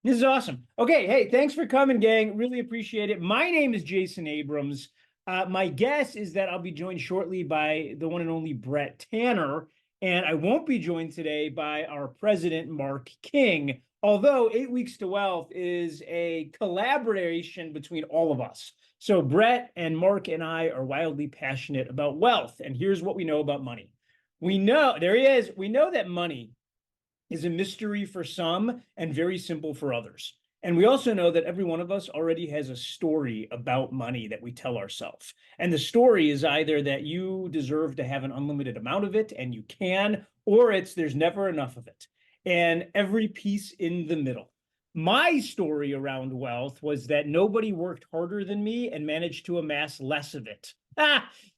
This is awesome. Okay, hey, thanks for coming, gang. Really appreciate it. My name is Jason Abrams. My guess is that I'll be joined shortly by the one and only Brett Tanner, and I won't be joined today by our president, Mark King, although 8 Weeks to Wealth is a collaboration between all of us. So Brett and Mark and I are wildly passionate about wealth, and here's what we know about money. We know, there he is, we know that money is a mystery for some and very simple for others. And we also know that every one of us already has a story about money that we tell ourselves. And the story is either that you deserve to have an unlimited amount of it and you can, or it's there's never enough of it. And every piece in the middle. My story around wealth was that nobody worked harder than me and managed to amass less of it.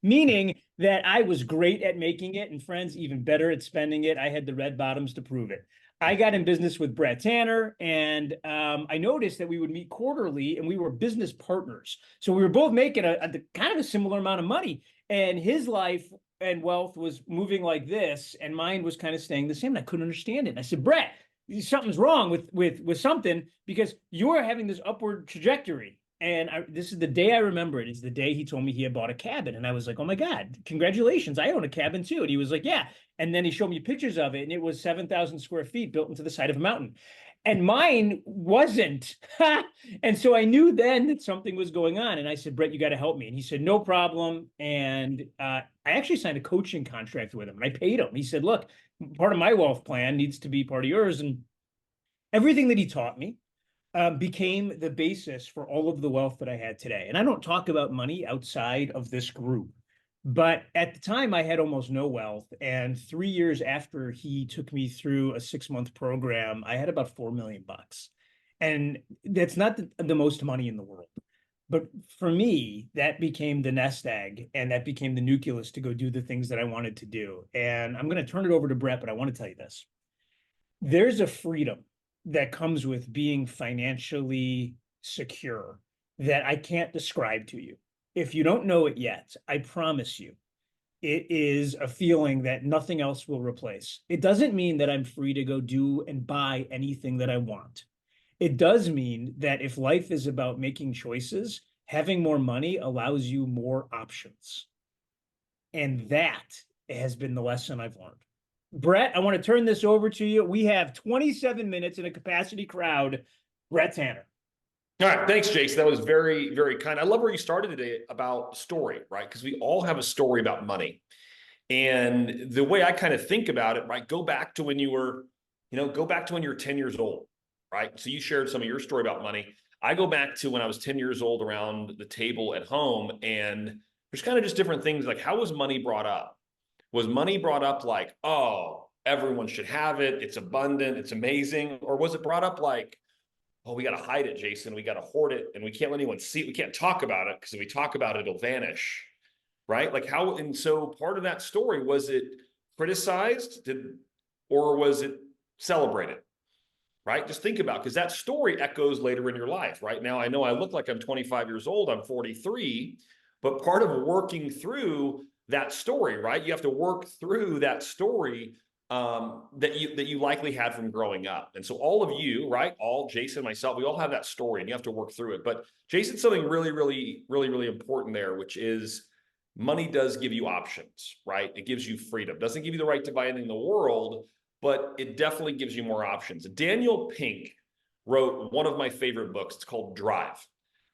Meaning that I was great at making it and friends even better at spending it. I had the red bottoms to prove it. I got in business with Brett Tanner, and I noticed that we would meet quarterly, and we were business partners. So we were both making a kind of a similar amount of money, and his life and wealth was moving like this, and mine was kind of staying the same. And I couldn't understand it. And I said, Brett, something's wrong with something because you're having this upward trajectory. And this is the day I remember it. Is the day he told me he had bought a cabin. And I was like, oh my God, congratulations. I own a cabin too. And he was like, yeah. And then he showed me pictures of it. And it was 7,000 square feet built into the side of a mountain. And mine wasn't. And so I knew then that something was going on. And I said, Brett, you got to help me. And he said, no problem. And I actually signed a coaching contract with him. And I paid him. He said, look, part of my wealth plan needs to be part of yours. And everything that he taught me became the basis for all of the wealth that I had today. And I don't talk about money outside of this group. But at the time, I had almost no wealth. And 3 years after he took me through a 6 month program, I had about 4 million bucks. And that's not the most money in the world. But for me, that became the nest egg and that became the nucleus to go do the things that I wanted to do. And I'm going to turn it over to Brett, but I want to tell you this. There's a freedom that comes with being financially secure that I can't describe to you. If you don't know it yet, I promise you, it is a feeling that nothing else will replace. It doesn't mean that I'm free to go do and buy anything that I want. It does mean that if life is about making choices, having more money allows you more options. And that has been the lesson I've learned. Brett, I want to turn this over to you. We have 27 minutes in a capacity crowd. Brett Tanner. All right, thanks, Jason. That was very, very kind. I love where you started today about story, right? Because we all have a story about money. And the way I kind of think about it, right, go back to when you were, go back to when you were 10 years old, right? So you shared some of your story about money. I go back to when I was 10 years old around the table at home, and there's kind of just different things like how was money brought up? Was money brought up like, oh, everyone should have it, it's abundant, it's amazing? Or was it brought up like, oh, we got to hide it, Jason, we got to hoard it, and we can't let anyone see it, we can't talk about it because if we talk about it, it'll vanish, right? Like how, and so part of that story, was it criticized, or was it celebrated? Right? Just think about, because that story echoes later in your life. Right now, I know I look like I'm 25 years old, I'm 43, but part of working through that story, right? You have to work through that story that you likely had from growing up. And so all of you, right? All Jason, myself, we all have that story and you have to work through it. But Jason, something really, really, really, really important there, which is money does give you options, right? It gives you freedom. It doesn't give you the right to buy anything in the world, but it definitely gives you more options. Daniel Pink wrote one of my favorite books. It's called Drive,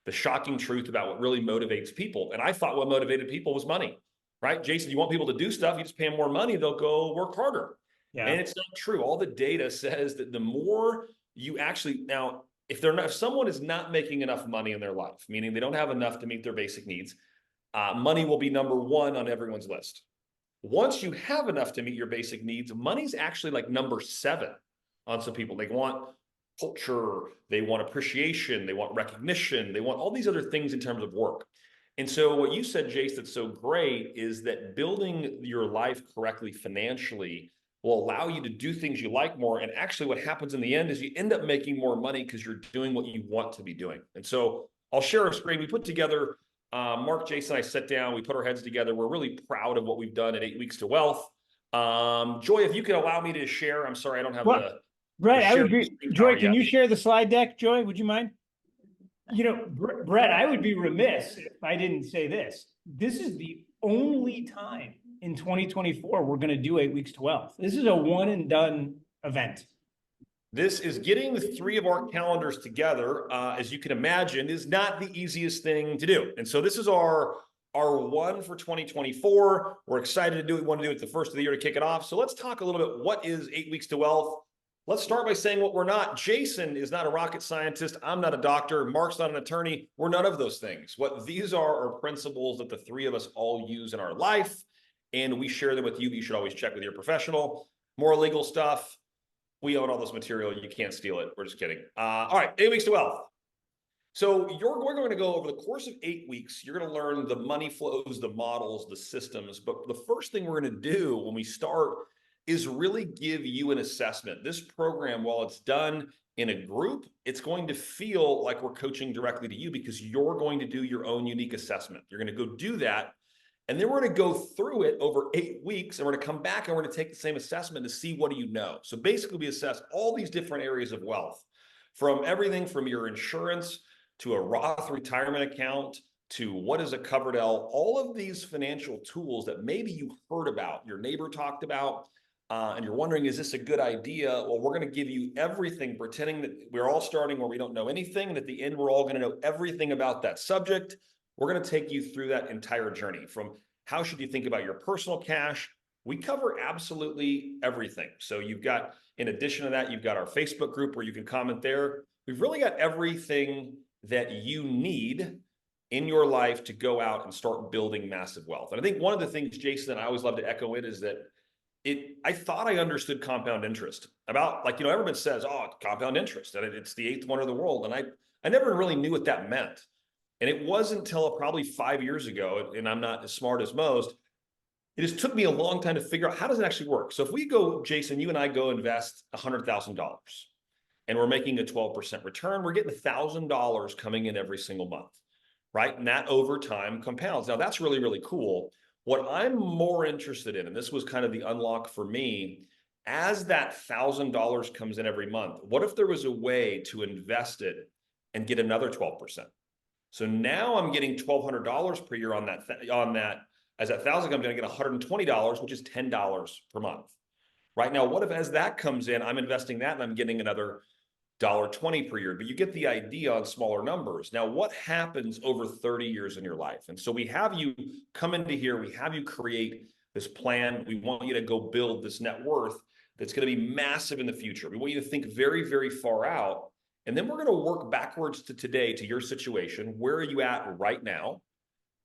The Shocking Truth About What Really Motivates People. And I thought what motivated people was money, right? Jason, you want people to do stuff, you just pay them more money, they'll go work harder. Yeah. And it's not true. All the data says that the more you actually, now, if someone is not making enough money in their life, meaning they don't have enough to meet their basic needs, money will be number one on everyone's list. Once you have enough to meet your basic needs, money's actually like number 7 on some people. They want culture, they want appreciation, they want recognition, they want all these other things in terms of work. And so what you said, Jace, that's so great is that building your life correctly financially will allow you to do things you like more. And actually what happens in the end is you end up making more money because you're doing what you want to be doing. And so I'll share a screen. We put together Mark, Jason, and I sat down, we put our heads together. We're really proud of what we've done at 8 Weeks to Wealth. Joy, if you could allow me to share, I'm sorry, I don't have Brett, I share would the be, screen Joy, power. can Yeah. you share the slide deck, Joy? Would you mind? Brett, I would be remiss if I didn't say this. This is the only time in 2024 we're going to do 8 weeks to wealth. This is a one and done event. This is getting the three of our calendars together, as you can imagine, is not the easiest thing to do. And so this is our one for 2024. We're excited to do it. We want to do it the first of the year to kick it off. So let's talk a little bit. What is 8 weeks to wealth? Let's start by saying what we're not. Jason is not a rocket scientist. I'm not a doctor. Mark's not an attorney. We're none of those things. What these are principles that the three of us all use in our life, and we share them with you. But you should always check with your professional. More legal stuff. We own all this material. You can't steal it. We're just kidding. All right, 8 weeks to wealth. So we're going to go over the course of 8 weeks. You're going to learn the money flows, the models, the systems. But the first thing we're going to do when we start is really give you an assessment. This program, while it's done in a group, it's going to feel like we're coaching directly to you because you're going to do your own unique assessment. You're going to go do that. And then we're going to go through it over 8 weeks, and we're going to come back and we're going to take the same assessment to see what do you know. So basically, we assess all these different areas of wealth, from everything from your insurance to a Roth retirement account to what is a covered L, all of these financial tools that maybe you heard about, your neighbor talked about, and you're wondering, is this a good idea? Well, we're going to give you everything, pretending that we're all starting where we don't know anything, and at the end, we're all going to know everything about that subject. We're going to take you through that entire journey from how should you think about your personal cash. We cover absolutely everything. So you've got, in addition to that, you've got our Facebook group where you can comment there. We've really got everything that you need in your life to go out and start building massive wealth. And I think one of the things, Jason, that I always love to echo it is that I thought I understood compound interest about, like, everyone says, oh, compound interest, and it's the eighth wonder of the world. And I never really knew what that meant. And it wasn't until probably 5 years ago, and I'm not as smart as most, it just took me a long time to figure out how does it actually work. So if we go, Jason, you and I go invest $100,000 and we're making a 12% return, we're getting $1,000 coming in every single month, right? And that over time compounds. Now that's really, really cool. What I'm more interested in, and this was kind of the unlock for me, as that $1,000 comes in every month, what if there was a way to invest it and get another 12%? So now I'm getting $1,200 per year on that. As that 1,000 comes in, I get $120, which is $10 per month. Right now, what if as that comes in, I'm investing that and I'm getting another $1.20 per year? But you get the idea on smaller numbers. Now, what happens over 30 years in your life? And so we have you come into here, we have you create this plan. We want you to go build this net worth that's going to be massive in the future. We want you to think very, very far out. And then we're going to work backwards to today, to your situation. Where are you at right now?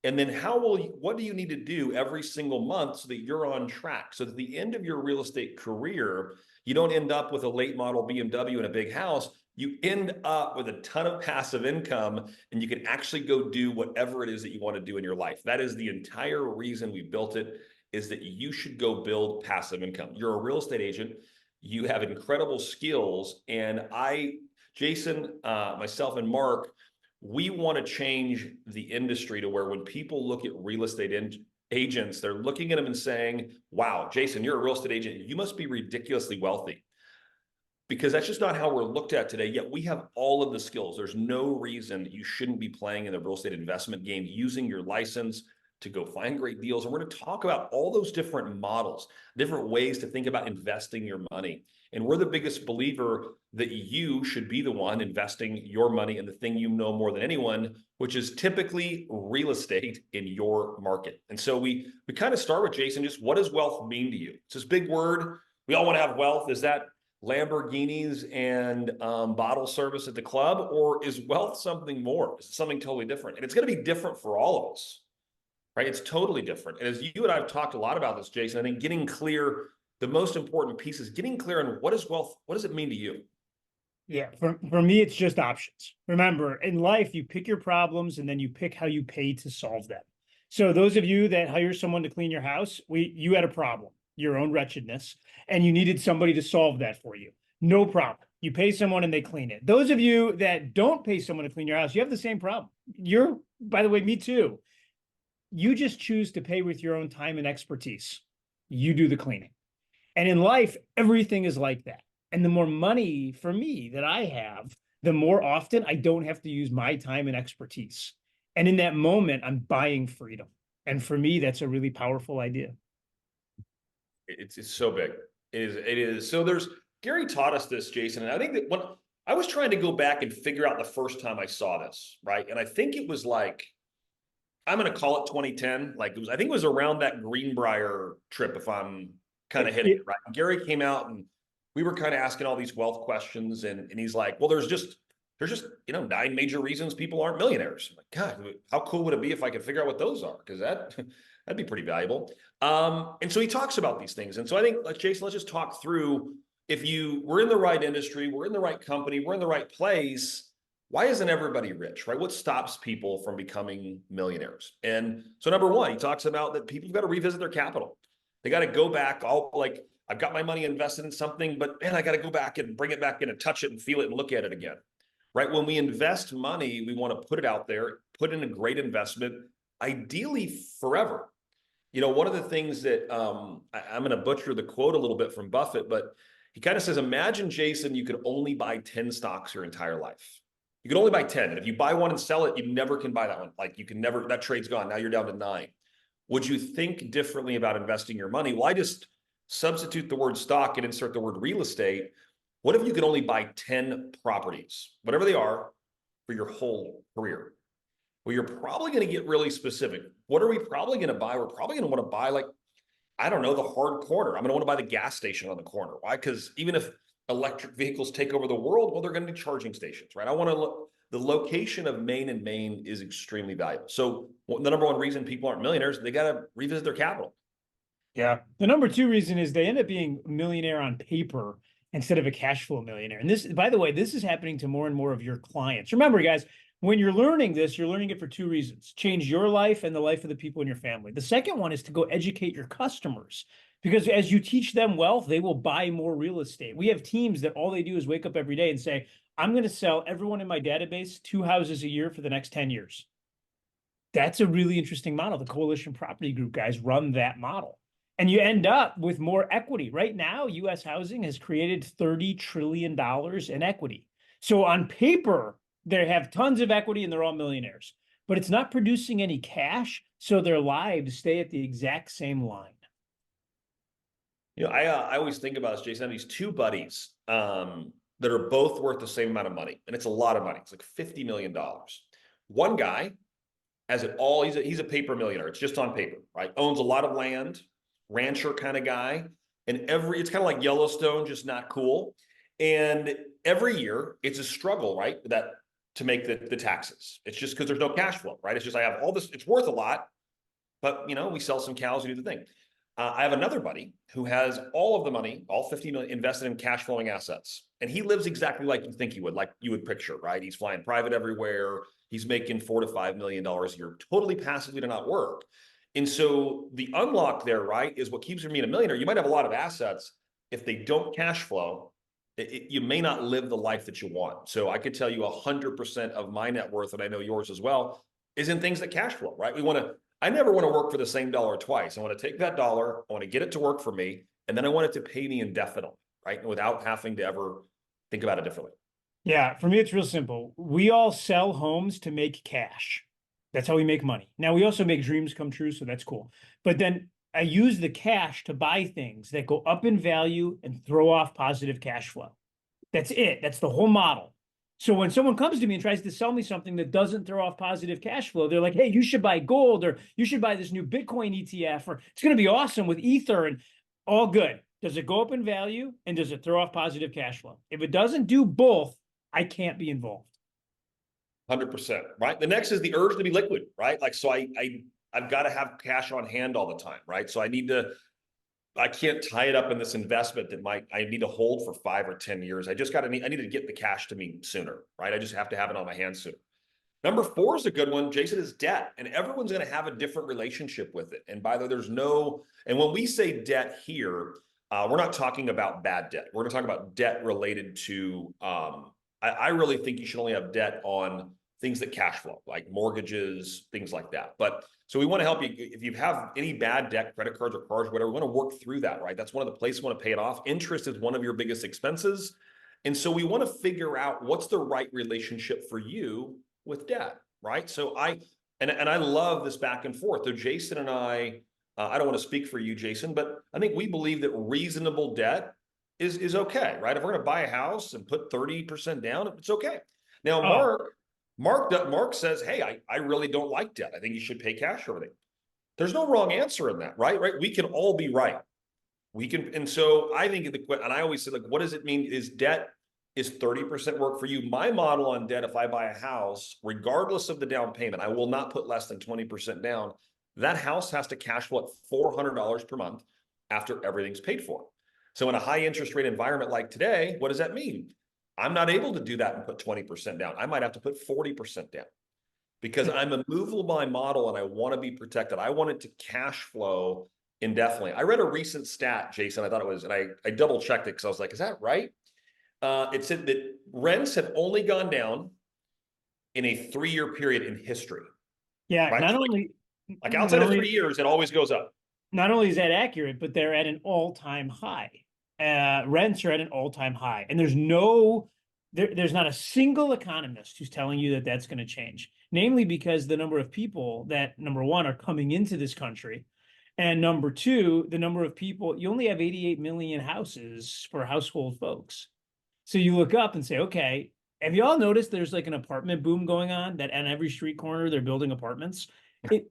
And then what do you need to do every single month so that you're on track? So that at the end of your real estate career, you don't end up with a late model BMW and a big house. You end up with a ton of passive income, and you can actually go do whatever it is that you want to do in your life. That is the entire reason we built it, is that you should go build passive income. You're a real estate agent. You have incredible skills. And Jason, myself, and Mark, we want to change the industry to where when people look at real estate agents, they're looking at them and saying, wow, Jason, you're a real estate agent. You must be ridiculously wealthy. Because that's just not how we're looked at today. Yet we have all of the skills. There's no reason you shouldn't be playing in the real estate investment game, using your license to go find great deals. And we're going to talk about all those different models, different ways to think about investing your money. And we're the biggest believer that you should be the one investing your money in the thing you know more than anyone, which is typically real estate in your market. And so we kind of start with, Jason, just what does wealth mean to you? It's this big word. We all want to have wealth. Is that Lamborghinis and bottle service at the club? Or is wealth something more? Is it something totally different? And it's going to be different for all of us, right? It's totally different. And as you and I have talked a lot about this, Jason, I think getting clear, the most important piece is getting clear on what is wealth, what does it mean to you? Yeah, for me, it's just options. Remember, in life, you pick your problems and then you pick how you pay to solve them. So those of you that hire someone to clean your house, you had a problem, your own wretchedness, and you needed somebody to solve that for you. No problem. You pay someone and they clean it. Those of you that don't pay someone to clean your house, you have the same problem. By the way, me too. You just choose to pay with your own time and expertise. You do the cleaning. And in life, everything is like that. And the more money for me that I have, the more often I don't have to use my time and expertise. And in that moment, I'm buying freedom. And for me, that's a really powerful idea. It's so big. It is. So there's Gary taught us this, Jason, and I think that when I was trying to go back and figure out the first time I saw this, right? And I think it was like I'm going to call it 2010. Like it was, I think it was around that Greenbrier trip, if I'm kind of hitting it right. Gary came out and we were kind of asking all these wealth questions, and he's like, "Well, there's just 9 major reasons people aren't millionaires." I'm like, God, how cool would it be if I could figure out what those are? Because that'd be pretty valuable. And so he talks about these things, and so I think, Jason, let's just talk through. If we're in the right industry, we're in the right company, we're in the right place, why isn't everybody rich, right? What stops people from becoming millionaires? And so number one, he talks about that people got to revisit their capital. They got to go back. All like I've got my money invested in something, but man, I got to go back and bring it back in and touch it and feel it and look at it again, right? When we invest money, we want to put it out there, put in a great investment, ideally forever. One of the things that I'm going to butcher the quote a little bit from Buffett, but he kind of says, imagine, Jason, you could only buy 10 stocks your entire life. You can only buy 10. And if you buy one and sell it, you never can buy that one. Like you can never, that trade's gone. Now you're down to 9. Would you think differently about investing your money? Well, I just substitute the word stock and insert the word real estate. What if you could only buy 10 properties, whatever they are, for your whole career? Well, you're probably going to get really specific. What are we probably going to buy? We're probably going to want to buy, like, I don't know, the hard corner. I'm going to want to buy the gas station on the corner. Why? Because even if electric vehicles take over the world, well, they're going to be charging stations, right? I want to look. The location of Maine and Maine is extremely valuable. So the number one reason people aren't millionaires, they got to revisit their capital. Yeah. The number two reason is they end up being a millionaire on paper instead of a cash flow millionaire. And this, by the way, this is happening to more and more of your clients. Remember, guys, when you're learning this, you're learning it for 2 reasons: change your life and the life of the people in your family. The second one is to go educate your customers, because as you teach them wealth, they will buy more real estate. We have teams that all they do is wake up every day and say, I'm going to sell everyone in my database 2 houses a year for the next 10 years. That's a really interesting model. The Coalition Property Group guys run that model. And you end up with more equity. Right now, US housing has created $30 trillion in equity. So on paper, they have tons of equity and they're all millionaires, but it's not producing any cash. So their lives stay at the exact same line. I always think about this, Jason. I have these 2 buddies that are both worth the same amount of money, and it's a lot of money. It's like $50 million. One guy has it all. He's a paper millionaire. It's just on paper, right? Owns a lot of land, rancher kind of guy, and it's kind of like Yellowstone, just not cool. And every year it's a struggle, right? That to make the taxes. It's just because there's no cash flow, right? It's just I have all this. It's worth a lot, but we sell some cows and do the thing. I have another buddy who has all of the money, all 50 million, invested in cash flowing assets. And he lives exactly like you think he would, like you would picture, right? He's flying private everywhere. He's making $4 to $5 million a year, totally passively to not work. And so the unlock there, right, is what keeps from being a millionaire. You might have a lot of assets. If they don't cash flow, you may not live the life that you want. So I could tell you 100% of my net worth, and I know yours as well, is in things that cash flow, right? I never want to work for the same dollar twice. I want to take that dollar, I want to get it to work for me, and then I want it to pay me indefinitely, right? Without having to ever think about it differently. Yeah, for me, it's real simple. We all sell homes to make cash. That's how we make money. Now, we also make dreams come true, so that's cool. But then I use the cash to buy things that go up in value and throw off positive cash flow. That's it. That's the whole model. So when someone comes to me and tries to sell me something that doesn't throw off positive cash flow, they're like, hey, you should buy gold, or you should buy this new Bitcoin ETF, or it's going to be awesome with Ether, and all good. Does it go up in value, and does it throw off positive cash flow? If it doesn't do both, I can't be involved. 100%, right? The next is the urge to be liquid, right? Like, so I've got to have cash on hand all the time, right? So I can't tie it up in this investment that I need to hold for 5 or 10 years. I need to get the cash to me sooner, right? I just have to have it on my hands sooner. Number 4 is a good one, Jason, is debt. And everyone's going to have a different relationship with it. And by the way, and when we say debt here, we're not talking about bad debt. We're going to talk about debt related to, I really think you should only have debt on things that cash flow, like mortgages, things like that. But so we want to help you if you have any bad debt, credit cards or cars, whatever. We want to work through that, right? That's one of the places we want to pay it off. Interest is one of your biggest expenses. And so we want to figure out what's the right relationship for you with debt, right? So I love this back and forth. So Jason and I don't want to speak for you, Jason, but I think we believe that reasonable debt is okay, right? If we're going to buy a house and put 30% down, it's okay. Now, Oh, Mark says, hey, I really don't like debt. I think you should pay cash for everything. There's no wrong answer in that, right? Right? We can all be right. We can, and so I think and I always say, like, what does it mean? Is 30% work for you? My model on debt, if I buy a house, regardless of the down payment, I will not put less than 20% down. That house has to cash flow at $400 per month after everything's paid for. So in a high interest rate environment like today, what does that mean? I'm not able to do that and put 20% down. I might have to put 40% down because I'm a movable model and I want to be protected. I want it to cash flow indefinitely. I read a recent stat, Jason. I thought it was, and I double checked it because I was like, is that right? It said that rents have only gone down in a 3-year period in history, yeah. right? Not So only, like not outside of 3 only, years, it always goes up. not only is that accurate, but they're at an all-time high. Rents are at an all-time high, and there's not a single economist who's telling you that that's going to change. Namely, because the number of people that, number one, are coming into this country, and number two, the number of people, you only have 88 million houses for household folks. So you look up and say, okay, have you all noticed there's like an apartment boom going on, that on every street corner they're building apartments?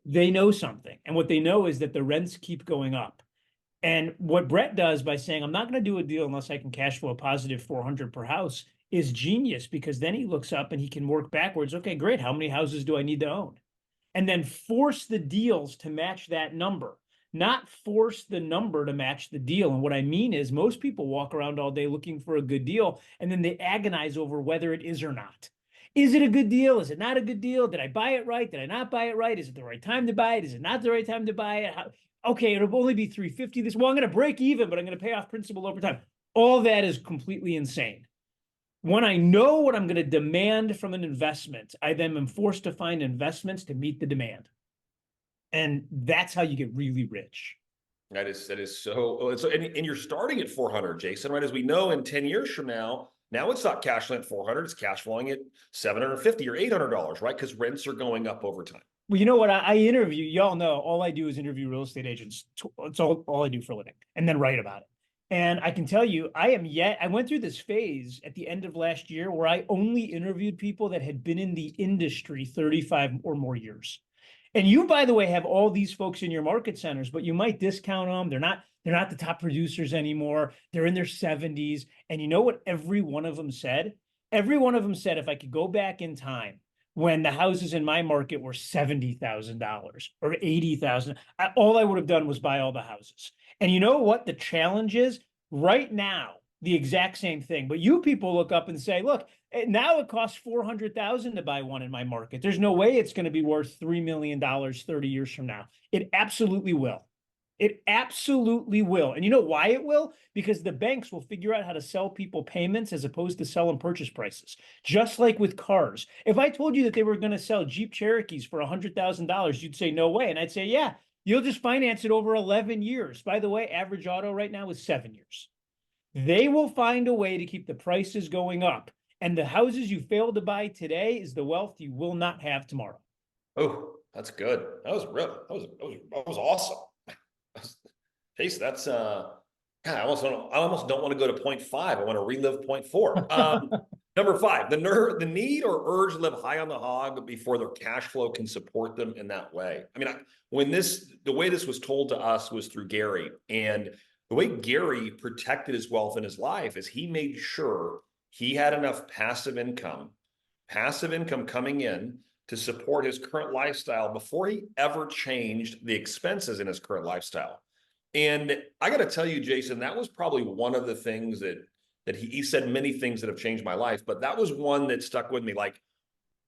They know something. And what they know is that the rents keep going up. And what Brett does by saying, I'm not going to do a deal unless I can cash flow a positive 400 per house is genius, because then he looks up and he can work backwards. Okay, great. How many houses do I need to own? And then force the deals to match that number, not force the number to match the deal. And what I mean is, most people walk around all day looking for a good deal, and then they agonize over whether it is or not. Is it a good deal? Is it not a good deal? Did I buy it right? Did I not buy it right? Is it the right time to buy it? Is it not the right time to buy it? Okay, it'll only be 350 this. Well, I'm going to break even, but I'm going to pay off principal over time. All that is completely insane. When I know what I'm going to demand from an investment, I then am forced to find investments to meet the demand. And that's how you get really rich. That is so, and you're starting at 400, Jason, right? As we know, in 10 years from now it's not cash flowing at 400, it's cash flowing at 750 or $800, right? Because rents are going up over time. Well, you know what? I interview, y'all know, all I do is interview real estate agents. It's all I do for a living, and then write about it. And I can tell you, I went through this phase at the end of last year where I only interviewed people that had been in the industry 35 or more years. And you, by the way, have all these folks in your market centers, but you might discount them. They're not the top producers anymore. They're in their 70s. And you know what every one of them said? Every one of them said, if I could go back in time when the houses in my market were $70,000 or 80,000, all I would have done was buy all the houses. And you know what the challenge is? Right now, the exact same thing. But you people look up and say, look, now it costs 400,000 to buy one in my market. There's no way it's going to be worth $3 million 30 years from now. It absolutely will. It absolutely will. And you know why it will? Because the banks will figure out how to sell people payments as opposed to selling purchase prices. Just like with cars. If I told you that they were going to sell Jeep Cherokees for $100,000, you'd say, no way. And I'd say, yeah, you'll just finance it over 11 years. By the way, average auto right now is 7 years. They will find a way to keep the prices going up. And the houses you fail to buy today is the wealth you will not have tomorrow. Oh, that's good. That was real. That was awesome. Chase, that's God, I almost don't want to go to point five. I want to relive point four. Number five, the need or urge to live high on the hog before their cash flow can support them in that way. I mean, the way this was told to us was through Gary, and the way Gary protected his wealth in his life is he made sure he had enough passive income coming in to support his current lifestyle before he ever changed the expenses in his current lifestyle. And I got to tell you, Jason, that was probably one of the things that he said many things that have changed my life, but that was one that stuck with me. Like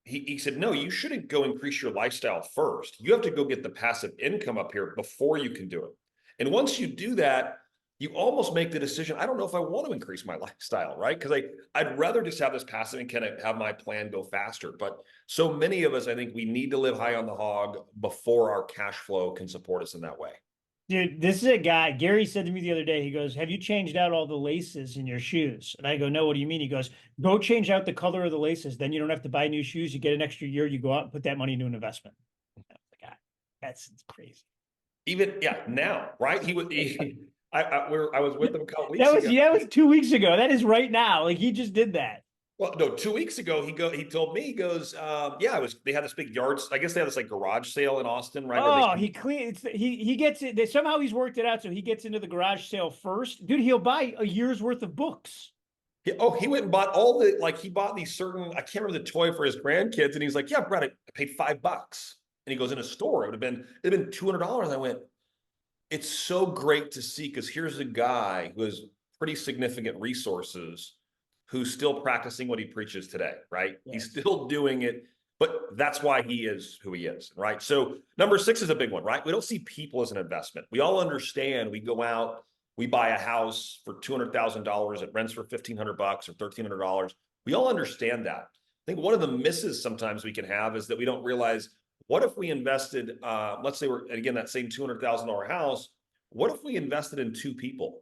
he said, no, you shouldn't go increase your lifestyle first. You have to go get the passive income up here before you can do it. And once you do that, you almost make the decision, I don't know if I want to increase my lifestyle, right? Because I'd rather just have this passive and kind of have my plan go faster. But so many of us, I think we need to live high on the hog before our cash flow can support us in that way. Dude, this is a guy. Gary said to me the other day, he goes, "Have you changed out all the laces in your shoes?" And I go, "No, what do you mean?" He goes, "Go change out the color of the laces. Then you don't have to buy new shoes. You get an extra year. You go out and put that money into an investment." God, that's crazy. Even, yeah, now, right? I was with him a couple weeks ago. That was 2 weeks ago. That is right now. Like he just did that. Well, no, 2 weeks ago, he told me, he goes, yeah, they had this big yards. I guess they had this like garage sale in Austin, right? Oh, he gets it. Somehow he's worked it out so he gets into the garage sale first. Dude, he'll buy a year's worth of books. He went and bought he bought these certain, I can't remember the toy for his grandkids. And he's like, yeah, Brett, I paid $5. And he goes in a store. It'd have been $200. I went, it's so great to see, because here's a guy who has pretty significant resources who's still practicing what he preaches today, right? Yes. He's still doing it, but that's why he is who he is, right? So number 6 is a big one, right? We don't see people as an investment. We all understand, we go out, we buy a house for $200,000, it rents for $1,500 or $1,300. We all understand that. I think one of the misses sometimes we can have is that we don't realize, what if we invested, let's say again, that same $200,000 house, what if we invested in 2 people?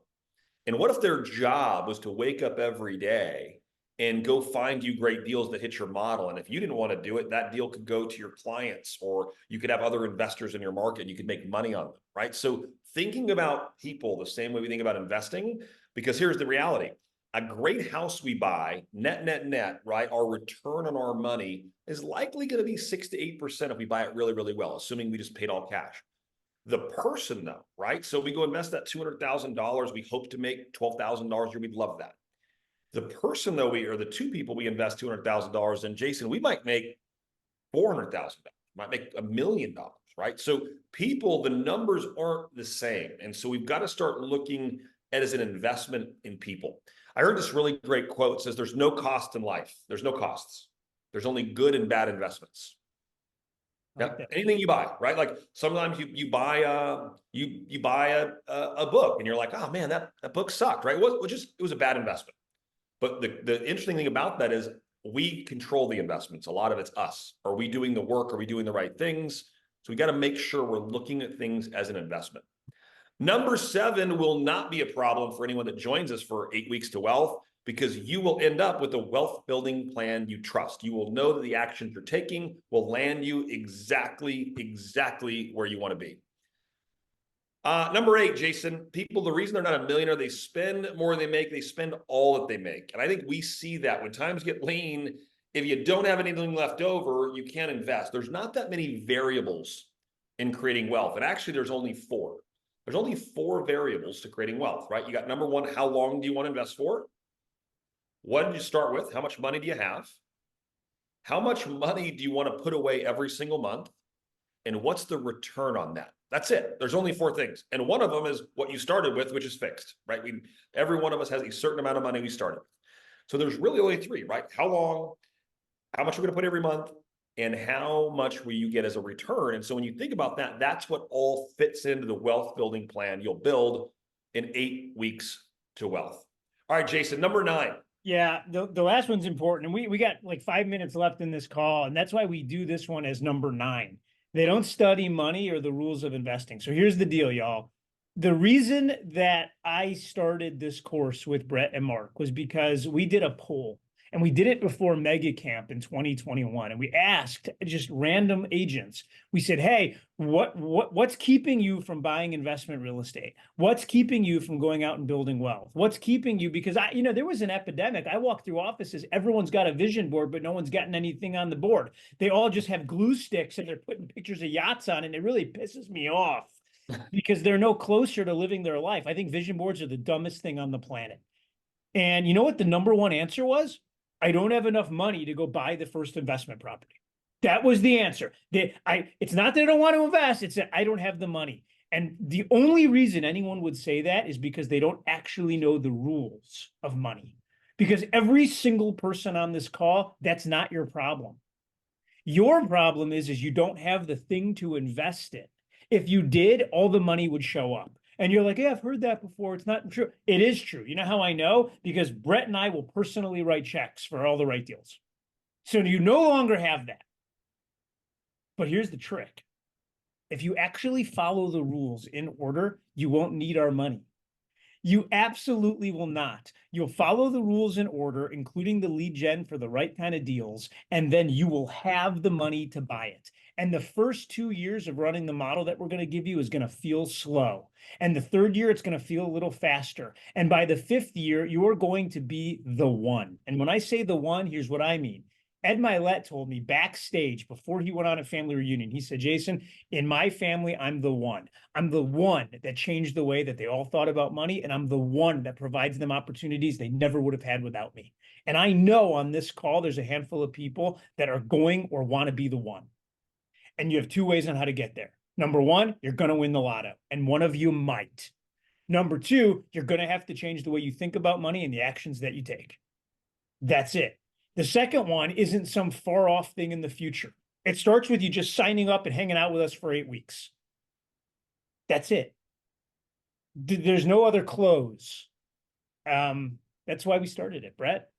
And what if their job was to wake up every day and go find you great deals that hit your model? And if you didn't want to do it, that deal could go to your clients, or you could have other investors in your market and you could make money on them, right? So thinking about people the same way we think about investing, because here's the reality. A great house we buy, net, right? Our return on our money is likely going to be 6 to 8% if we buy it really, really well, assuming we just paid all cash. The person though, right? So we go invest that $200,000. We hope to make $12,000 a year. We'd love that. The person though, or the 2 people we invest $200,000 in, Jason, we might make $400,000, might make $1 million, right? So people, the numbers aren't the same. And so we've got to start looking at it as an investment in people. I heard this really great quote. It says, there's no cost in life. There's no costs. There's only good and bad investments. Yeah, anything you buy, right? Like sometimes you buy a book and you're like, oh man, that book sucked, right? It was a bad investment. But the interesting thing about that is we control the investments. A lot of it's us. Are we doing the work? Are we doing the right things? So we got to make sure we're looking at things as an investment. Number 7 will not be a problem for anyone that joins us for 8 weeks to wealth, because you will end up with a wealth building plan you trust. You will know that the actions you're taking will land you exactly where you want to be. Number 8, Jason, people, the reason they're not a millionaire, they spend more than they make, they spend all that they make. And I think we see that when times get lean, if you don't have anything left over, you can't invest. There's not that many variables in creating wealth. And actually, there's only 4. There's only 4 variables to creating wealth, right? You got number 1, how long do you want to invest for? What did you start with? How much money do you have? How much money do you want to put away every single month? And what's the return on that? That's it. There's only 4 things. And one of them is what you started with, which is fixed, right? Every one of us has a certain amount of money we started with. So there's really only 3, right? How long, how much we're going to put every month, and how much will you get as a return? And so when you think about that, that's what all fits into the wealth building plan you'll build in 8 weeks to wealth. All right, Jason, number 9. Yeah, the last one's important. And we got like 5 minutes left in this call. And that's why we do this one as number 9. They don't study money or the rules of investing. So here's the deal, y'all. The reason that I started this course with Brett and Mark was because we did a poll, and we did it before Mega Camp in 2021. And we asked just random agents. We said, hey, what's keeping you from buying investment real estate? What's keeping you from going out and building wealth? What's keeping you? Because there was an epidemic. I walk through offices, everyone's got a vision board, but no one's gotten anything on the board. They all just have glue sticks and they're putting pictures of yachts on, and it really pisses me off because they're no closer to living their life. I think vision boards are the dumbest thing on the planet. And you know what the number 1 answer was? I don't have enough money to go buy the first investment property. That was the answer. It's not that I don't want to invest. It's that I don't have the money. And the only reason anyone would say that is because they don't actually know the rules of money. Because every single person on this call, that's not your problem. Your problem is you don't have the thing to invest in. If you did, all the money would show up. And you're like, yeah, I've heard that before. It's not true. It is true. You know how I know? Because Brett and I will personally write checks for all the right deals. So you no longer have that. But here's the trick. If you actually follow the rules in order, you won't need our money. You absolutely will not. You'll follow the rules in order, including the lead gen for the right kind of deals, and then you will have the money to buy it. And the first 2 years of running the model that we're going to give you is going to feel slow. And the third year, it's going to feel a little faster. And by the fifth year, you're going to be the one. And when I say the one, here's what I mean. Ed Milet told me backstage before he went on a family reunion, he said, Jason, in my family, I'm the one. I'm the one that changed the way that they all thought about money. And I'm the one that provides them opportunities they never would have had without me. And I know on this call, there's a handful of people that are going or want to be the one. And you have two ways on how to get there. Number one, you're going to win the lotto, and one of you might. Number two, you're going to have to change the way you think about money and the actions that you take. That's it. The second one isn't some far off thing in the future. It starts with you just signing up and hanging out with us for 8 weeks. That's it. There's no other close. That's why we started it, Brett.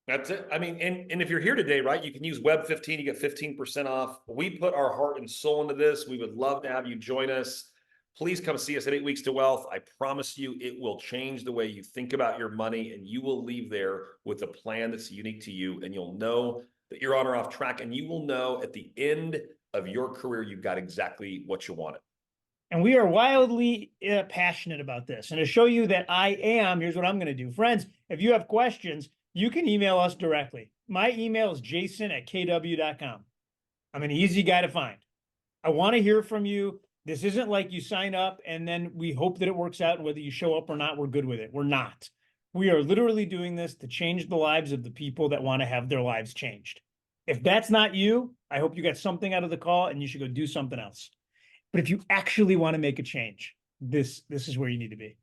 That's it. I mean, and if you're here today, right, you can use Web 15, you get 15% off. We put our heart and soul into this. We would love to have you join us. Please come see us at 8 Weeks to Wealth. I promise you, it will change the way you think about your money, and you will leave there with a plan that's unique to you, and you'll know that you're on or off track, and you will know at the end of your career, you've got exactly what you wanted. And we are wildly passionate about this. And to show you that I am, here's what I'm going to do. Friends, if you have questions, you can email us directly. My email is jason@kw.com. I'm an easy guy to find. I want to hear from you. This isn't like you sign up and then we hope that it works out, and whether you show up or not, we're good with it. We're not. We are literally doing this to change the lives of the people that want to have their lives changed. If that's not you, I hope you got something out of the call and you should go do something else. But if you actually want to make a change, this is where you need to be.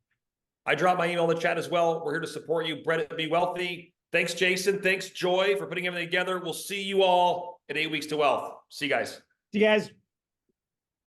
I dropped my email in the chat as well. We're here to support you. Brett, be wealthy. Thanks, Jason. Thanks, Joy, for putting everything together. We'll see you all at 8 Weeks to Wealth. See you guys. See you guys.